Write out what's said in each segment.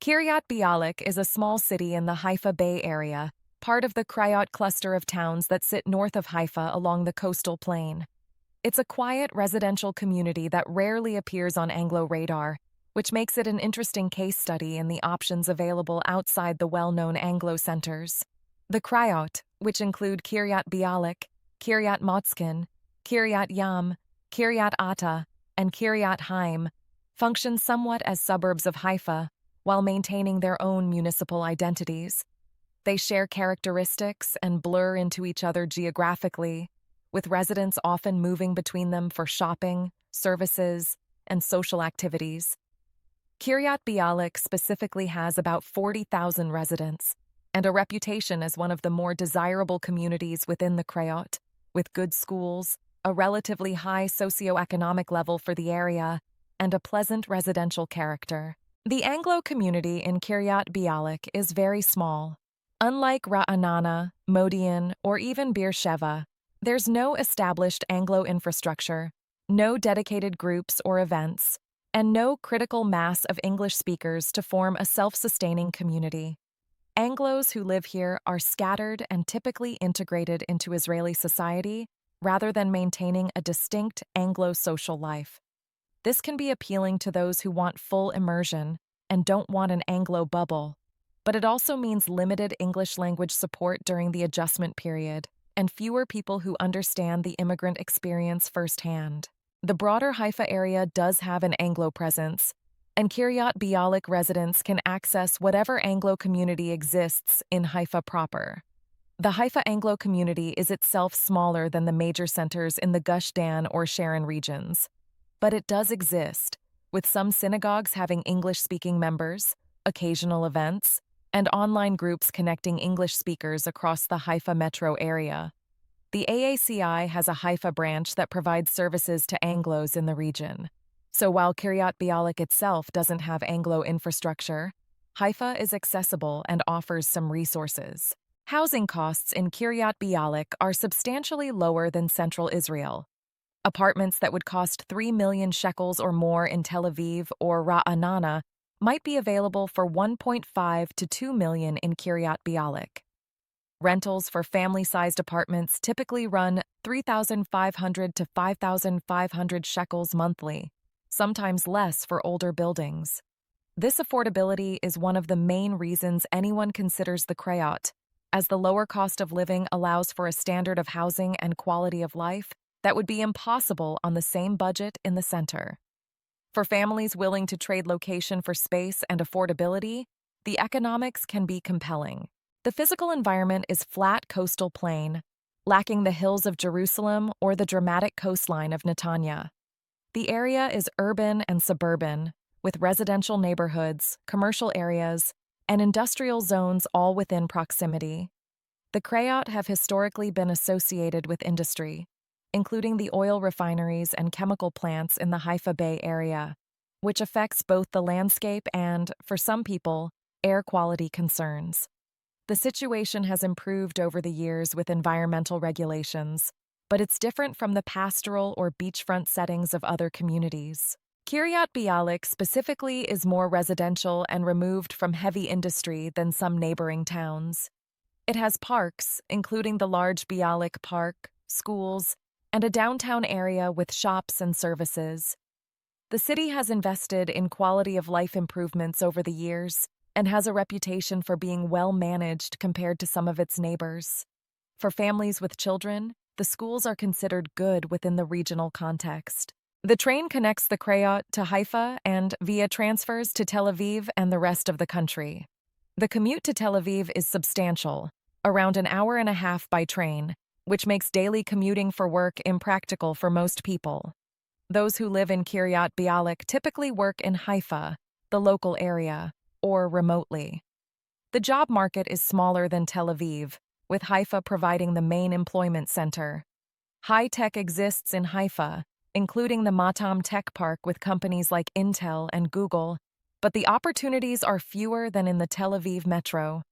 Kiryat Bialik is a small city in the Haifa Bay Area, part of the Kiryat cluster of towns that sit north of Haifa along the coastal plain. It's a quiet residential community that rarely appears on Anglo radar, which makes it an interesting case study in the options available outside the well-known Anglo centers. The Kiryat, which include Kiryat Bialik, Kiryat Motzkin, Kiryat Yam, Kiryat Ata, and Kiryat Haim, function somewhat as suburbs of Haifa, while maintaining their own municipal identities. They share characteristics and blur into each other geographically, with residents often moving between them for shopping, services, and social activities. Kiryat Bialik specifically has about 40,000 residents, and a reputation as one of the more desirable communities within the Kiryat, with good schools, a relatively high socioeconomic level for the area, and a pleasant residential character. The Anglo community in Kiryat Bialik is very small. Unlike Ra'anana, Modi'in, or even Beersheba, there's no established Anglo infrastructure, no dedicated groups or events, and no critical mass of English speakers to form a self-sustaining community. Anglos who live here are scattered and typically integrated into Israeli society rather than maintaining a distinct Anglo social life. This can be appealing to those who want full immersion and don't want an Anglo bubble, but it also means limited English language support during the adjustment period and fewer people who understand the immigrant experience firsthand. The broader Haifa area does have an Anglo presence, and Kiryat Bialik residents can access whatever Anglo community exists in Haifa proper. The Haifa Anglo community is itself smaller than the major centers in the Gush Dan or Sharon regions, but it does exist, with some synagogues having English-speaking members, occasional events, and online groups connecting English speakers across the Haifa metro area. The AACI has a Haifa branch that provides services to Anglos in the region. So while Kiryat Bialik itself doesn't have Anglo infrastructure, Haifa is accessible and offers some resources. Housing costs in Kiryat Bialik are substantially lower than central Israel. Apartments that would cost 3 million shekels or more in Tel Aviv or Ra'anana might be available for 1.5 to 2 million in Kiryat Bialik. Rentals for family-sized apartments typically run 3,500 to 5,500 shekels monthly, sometimes less for older buildings. This affordability is one of the main reasons anyone considers the Kiryat, as the lower cost of living allows for a standard of housing and quality of life that would be impossible on the same budget in the center. For families willing to trade location for space and affordability, the economics can be compelling. The physical environment is flat coastal plain, lacking the hills of Jerusalem or the dramatic coastline of Netanya. The area is urban and suburban, with residential neighborhoods, commercial areas, and industrial zones all within proximity. The Kiryat have historically been associated with industry, including the oil refineries and chemical plants in the Haifa Bay area, which affects both the landscape and, for some people, air quality concerns. The situation has improved over the years with environmental regulations, but it's different from the pastoral or beachfront settings of other communities. Kiryat Bialik specifically is more residential and removed from heavy industry than some neighboring towns. It has parks, including the large Bialik Park, schools, and a downtown area with shops and services. The city has invested in quality of life improvements over the years and has a reputation for being well managed compared to some of its neighbors. For families with children, the schools are considered good within the regional context. The train connects the Kiryat to Haifa and via transfers to Tel Aviv and the rest of the country. The commute to Tel Aviv is substantial, around an hour and a half by train, which makes daily commuting for work impractical for most people. Those who live in Kiryat Bialik typically work in Haifa, the local area, or remotely. The job market is smaller than Tel Aviv, with Haifa providing the main employment center. High tech exists in Haifa, including the Matam Tech Park with companies like Intel and Google, but the opportunities are fewer than in the Tel Aviv metro.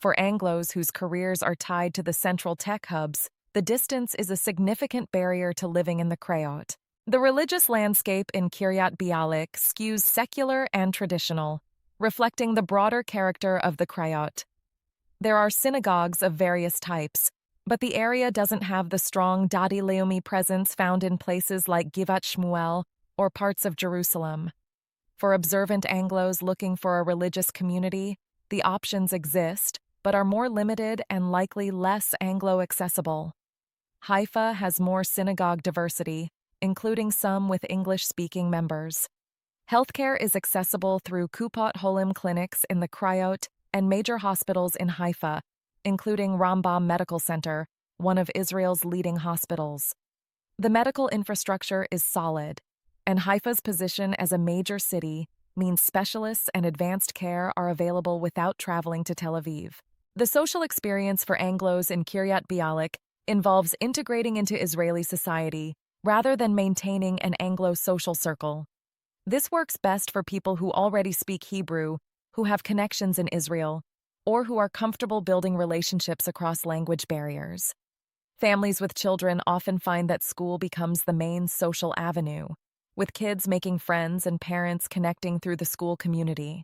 For Anglos whose careers are tied to the central tech hubs, the distance is a significant barrier to living in the Kiryat. The religious landscape in Kiryat Bialik skews secular and traditional, reflecting the broader character of the Kiryat. There are synagogues of various types, but the area doesn't have the strong Dadi Leumi presence found in places like Givat Shmuel or parts of Jerusalem. For observant Anglos looking for a religious community, the options exist, but are more limited and likely less Anglo-accessible. Haifa has more synagogue diversity, including some with English-speaking members. Healthcare is accessible through Kupot Holim clinics in the Kiryat and major hospitals in Haifa, including Rambam Medical Center, one of Israel's leading hospitals. The medical infrastructure is solid, and Haifa's position as a major city means specialists and advanced care are available without traveling to Tel Aviv. The social experience for Anglos in Kiryat Bialik involves integrating into Israeli society rather than maintaining an Anglo social circle. This works best for people who already speak Hebrew, who have connections in Israel, or who are comfortable building relationships across language barriers. Families with children often find that school becomes the main social avenue, with kids making friends and parents connecting through the school community.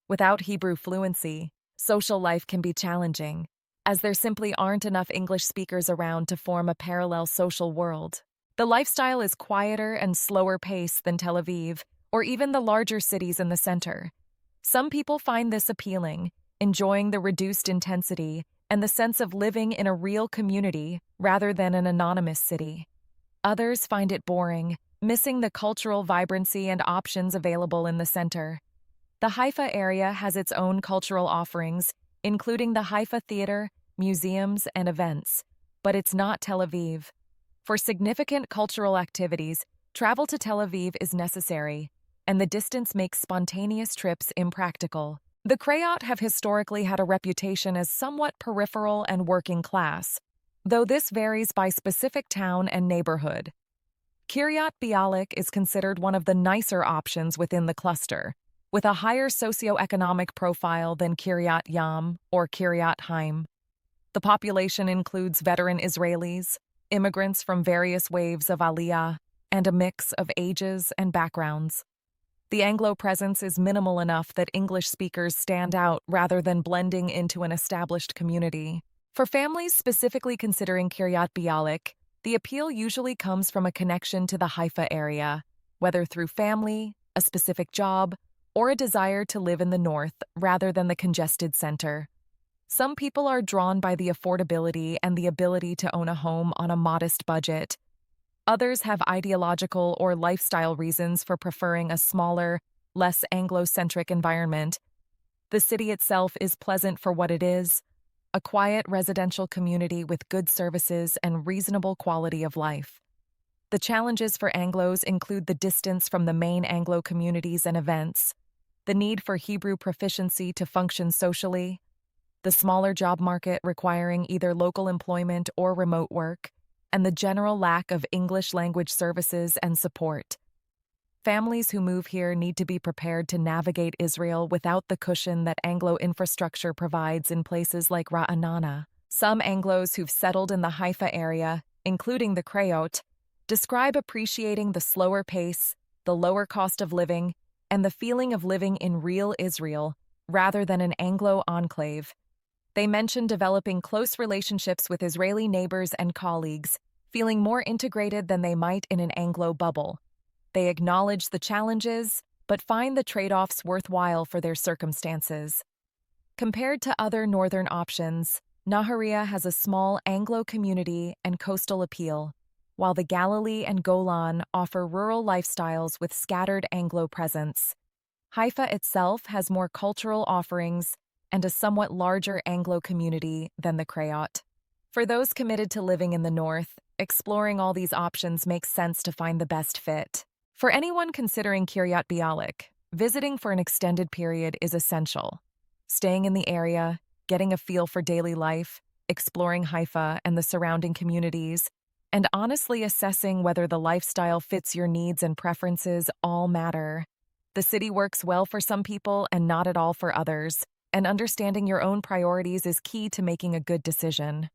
Without Hebrew fluency, social life can be challenging, as there simply aren't enough English speakers around to form a parallel social world. The lifestyle is quieter and slower paced than Tel Aviv, or even the larger cities in the center. Some people find this appealing, enjoying the reduced intensity and the sense of living in a real community rather than an anonymous city. Others find it boring, missing the cultural vibrancy and options available in the center. The Haifa area has its own cultural offerings, including the Haifa Theater, museums, and events, but it's not Tel Aviv. For significant cultural activities, travel to Tel Aviv is necessary, and the distance makes spontaneous trips impractical. The Kiryat have historically had a reputation as somewhat peripheral and working class, though this varies by specific town and neighborhood. Kiryat Bialik is considered one of the nicer options within the cluster, with a higher socioeconomic profile than Kiryat Yam or Kiryat Haim. The population includes veteran Israelis, immigrants from various waves of Aliyah, and a mix of ages and backgrounds. The Anglo presence is minimal enough that English speakers stand out rather than blending into an established community. For families specifically considering Kiryat Bialik, the appeal usually comes from a connection to the Haifa area, whether through family, a specific job, or a desire to live in the north rather than the congested center. Some people are drawn by the affordability and the ability to own a home on a modest budget. Others have ideological or lifestyle reasons for preferring a smaller, less Anglo-centric environment. The city itself is pleasant for what it is, a quiet residential community with good services and reasonable quality of life. The challenges for Anglos include the distance from the main Anglo communities and events, the need for Hebrew proficiency to function socially, the smaller job market requiring either local employment or remote work, and the general lack of English language services and support. Families who move here need to be prepared to navigate Israel without the cushion that Anglo infrastructure provides in places like Ra'anana. Some Anglos who've settled in the Haifa area, including the Kiryat, describe appreciating the slower pace, the lower cost of living, and the feeling of living in real Israel rather than an Anglo enclave. They mention developing close relationships with Israeli neighbors and colleagues, feeling more integrated than they might in an Anglo bubble. They acknowledge the challenges, but find the trade-offs worthwhile for their circumstances. Compared to other northern options, Nahariya has a small Anglo community and coastal appeal, while the Galilee and Golan offer rural lifestyles with scattered Anglo presence. Haifa itself has more cultural offerings and a somewhat larger Anglo community than the Kiryat. For those committed to living in the north, exploring all these options makes sense to find the best fit. For anyone considering Kiryat Bialik, visiting for an extended period is essential. Staying in the area, getting a feel for daily life, exploring Haifa and the surrounding communities, and honestly assessing whether the lifestyle fits your needs and preferences all matter. The city works well for some people and not at all for others, and understanding your own priorities is key to making a good decision.